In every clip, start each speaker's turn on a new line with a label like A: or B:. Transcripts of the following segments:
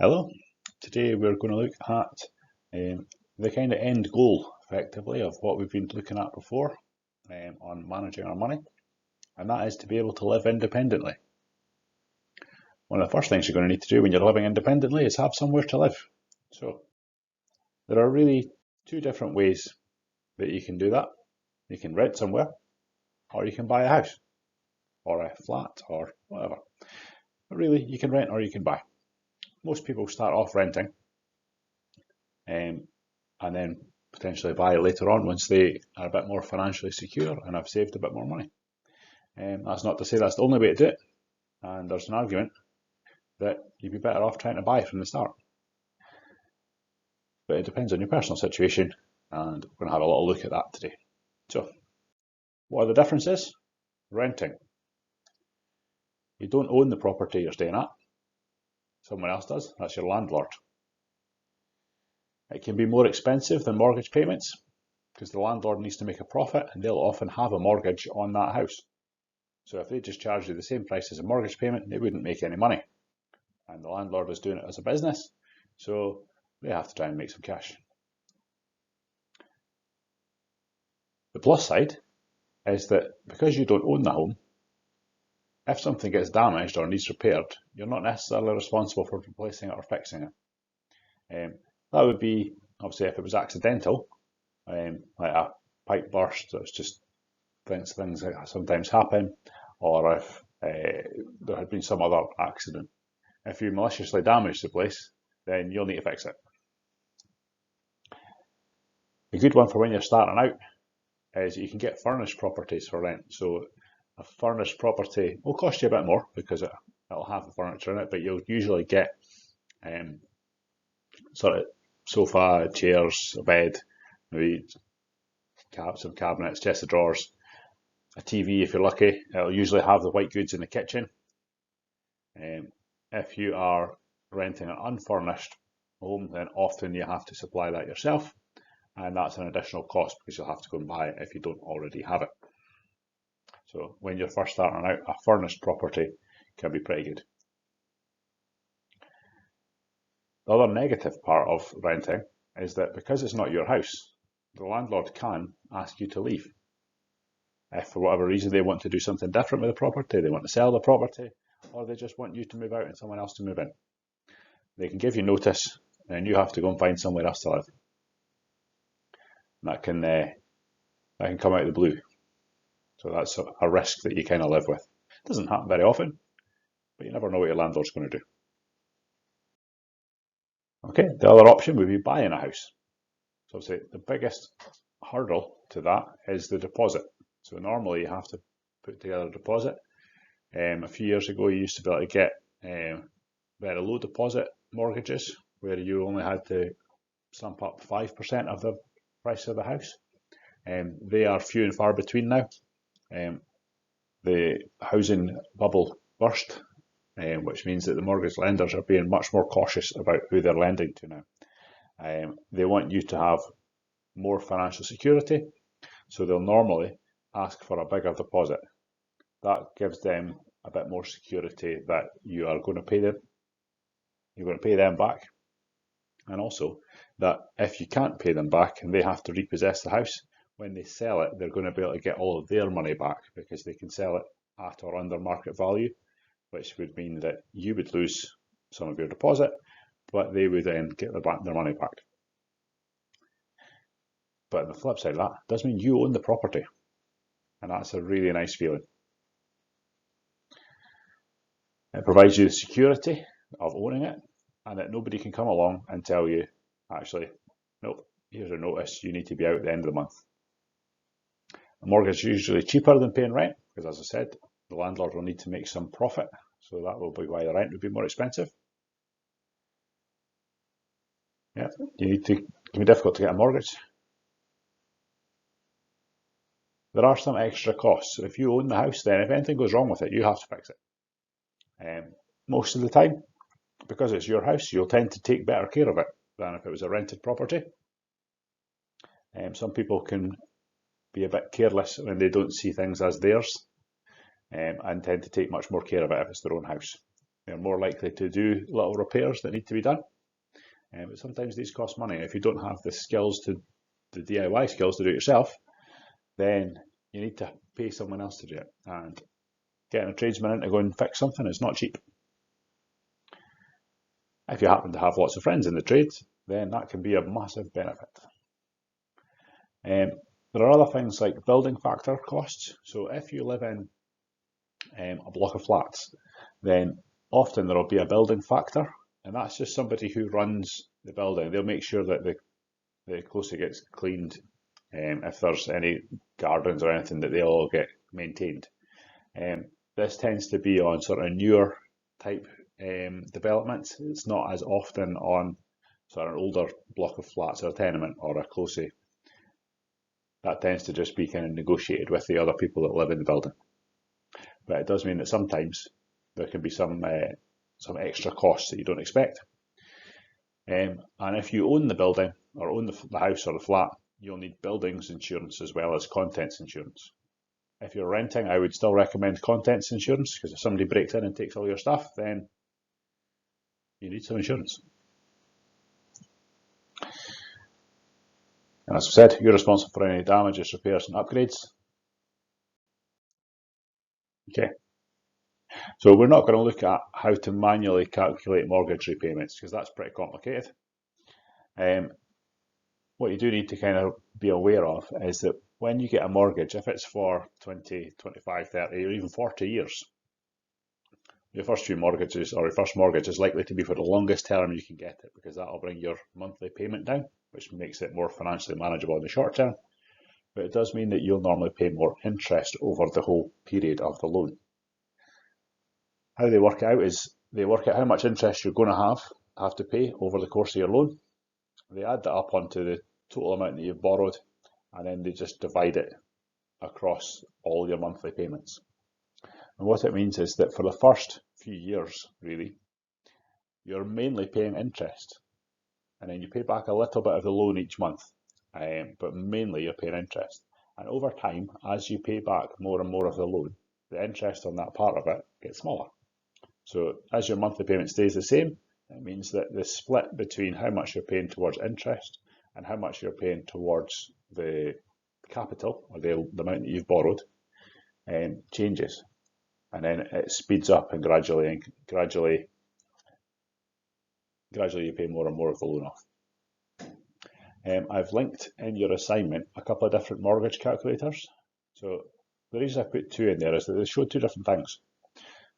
A: Hello, today we're going to look at the kind of end goal, effectively, of what we've been looking at before on managing our money, and that is to be able to live independently. One of the first things you're going to need to do when you're living independently is have somewhere to live. So there are really two different ways that you can do that. You can rent somewhere, or you can buy a house, or a flat, or whatever. But really, you can rent or you can buy. Most people start off renting and then potentially buy later on once they are a bit more financially secure and have saved a bit more money. That's not to say that's the only way to do it, and there's an argument that you'd be better off trying to buy from the start. But it depends on your personal situation, and we're going to have a little look at that today. So, what are the differences? Renting. You don't own the property you're staying at. Someone else does. That's your landlord. It can be more expensive than mortgage payments because the landlord needs to make a profit and they'll often have a mortgage on that house. So if they just charge you the same price as a mortgage payment, they wouldn't make any money. And the landlord is doing it as a business, so they have to try and make some cash. The plus side is that because you don't own the home, if something gets damaged or needs repaired, you're not necessarily responsible for replacing it or fixing it. That would be, obviously, if it was accidental, like a pipe burst, it's just things that sometimes happen, or if there had been some other accident. If you maliciously damage the place, then you'll need to fix it. A good one for when you're starting out is you can get furnished properties for rent. So a furnished property will cost you a bit more because it'll have the furniture in it, but you'll usually get sort of sofa, chairs, a bed, maybe some cabinets, chest of drawers, a TV if you're lucky. It'll usually have the white goods in the kitchen. If you are renting an unfurnished home, then often you have to supply that yourself, and that's an additional cost because you'll have to go and buy it if you don't already have it. So when you're first starting out, a furnished property can be pretty good. The other negative part of renting is that because it's not your house, the landlord can ask you to leave. If for whatever reason they want to do something different with the property, they want to sell the property, or they just want you to move out and someone else to move in, they can give you notice and you have to go and find somewhere else to live. That can come out of the blue. So that's a risk that you kind of live with. It doesn't happen very often, but you never know what your landlord's going to do. Okay, the other option would be buying a house. So obviously the biggest hurdle to that is the deposit. So normally you have to put together a deposit. A few years ago you used to be able to get very low deposit mortgages where you only had to sump up 5% of the price of the house. They are few and far between now. The housing bubble burst, which means that the mortgage lenders are being much more cautious about who they're lending to now. They want you to have more financial security, so they'll normally ask for a bigger deposit. That gives them a bit more security that you are going to pay them. You're going to pay them back, and also that if you can't pay them back and they have to repossess the house, when they sell it, they're going to be able to get all of their money back because they can sell it at or under market value, which would mean that you would lose some of your deposit, but they would then get their money back. But the flip side of that does mean you own the property, and that's a really nice feeling. It provides you the security of owning it, and that nobody can come along and tell you, actually, nope, here's a notice, you need to be out at the end of the month. A mortgage is usually cheaper than paying rent, because as I said, the landlord will need to make some profit, so that will be why the rent would be more expensive. Yeah, it can be difficult to get a mortgage. There are some extra costs. So if you own the house, then if anything goes wrong with it, you have to fix it. Most of the time, because it's your house, you'll tend to take better care of it than if it was a rented property. Some people can be a bit careless when they don't see things as theirs, and tend to take much more care of it if it's their own house. They're more likely to do little repairs that need to be done. But sometimes these cost money. If you don't have the skills the DIY skills to do it yourself, then you need to pay someone else to do it. And getting a tradesman in to go and fix something is not cheap. If you happen to have lots of friends in the trade, then that can be a massive benefit. There are other things like building factor costs. So if you live in a block of flats, then often there will be a building factor, and that's just somebody who runs the building. They'll make sure that the close it gets cleaned, if there's any gardens or anything, that they all get maintained. This tends to be on sort of newer type developments. It's not as often on sort of an older block of flats or a tenement or a closey. That tends to just be kind of negotiated with the other people that live in the building. But it does mean that sometimes there can be some extra costs that you don't expect. And if you own the building or own the house or the flat, you'll need buildings insurance as well as contents insurance. If you're renting, I would still recommend contents insurance, because if somebody breaks in and takes all your stuff, then you need some insurance. And as I said, you're responsible for any damages, repairs and upgrades. Okay. So we're not going to look at how to manually calculate mortgage repayments, because that's pretty complicated. What you do need to kind of be aware of is that when you get a mortgage, if it's for 20, 25, 30 or even 40 years, your first few mortgages or your first mortgage is likely to be for the longest term you can get it, because that will bring your monthly payment down, which makes it more financially manageable in the short term. But it does mean that you'll normally pay more interest over the whole period of the loan. How they work it out is they work out how much interest you're going to have to pay over the course of your loan. They add that up onto the total amount that you've borrowed, and then they just divide it across all your monthly payments. And what it means is that for the first few years, really, you're mainly paying interest, and then you pay back a little bit of the loan each month, but mainly you're paying interest. And over time, as you pay back more and more of the loan, the interest on that part of it gets smaller. So as your monthly payment stays the same, it means that the split between how much you're paying towards interest and how much you're paying towards the capital, or the amount that you've borrowed, changes. And then it speeds up, and gradually you pay more and more of the loan off. I've linked in your assignment a couple of different mortgage calculators. So the reason I put two in there is that they show two different things.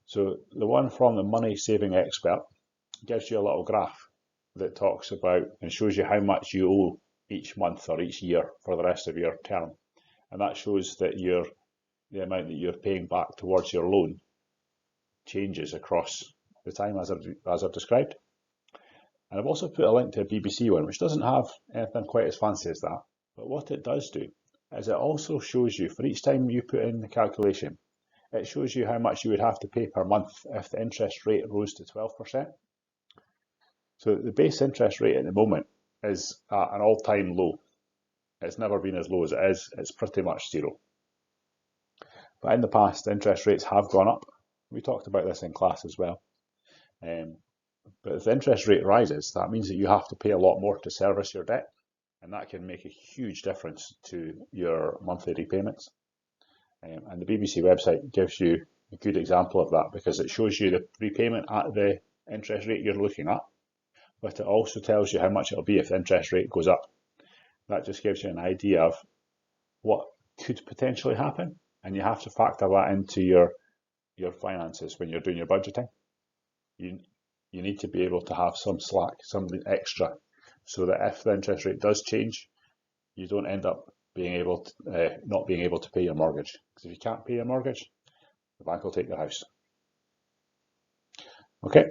A: So the one from the Money Saving Expert gives you a little graph that talks about and shows you how much you owe each month or each year for the rest of your term. And that shows that the amount that you're paying back towards your loan changes across the time as I've described. And I've also put a link to a BBC one, which doesn't have anything quite as fancy as that. But what it does do is it also shows you, for each time you put in the calculation, it shows you how much you would have to pay per month if the interest rate rose to 12%. So the base interest rate at the moment is at an all-time low. It's never been as low as it is. It's pretty much zero. But in the past, interest rates have gone up. We talked about this in class as well. But if the interest rate rises, that means that you have to pay a lot more to service your debt, and that can make a huge difference to your monthly repayments. And the BBC website gives you a good example of that, because it shows you the repayment at the interest rate you're looking at, but it also tells you how much it'll be if the interest rate goes up. That just gives you an idea of what could potentially happen, and you have to factor that into your finances when you're doing your budgeting. You need to be able to have some slack, something extra, so that if the interest rate does change, you don't end up not being able to pay your mortgage. Because if you can't pay your mortgage, the bank will take your house. Okay.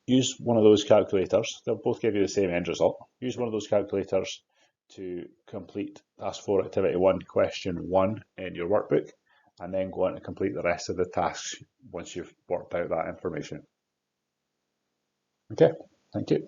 A: Use one of those calculators. They'll both give you the same end result. Use one of those calculators to complete Task 4 Activity 1, Question 1 in your workbook, and then go on to complete the rest of the tasks once you've worked out that information. Okay, thank you.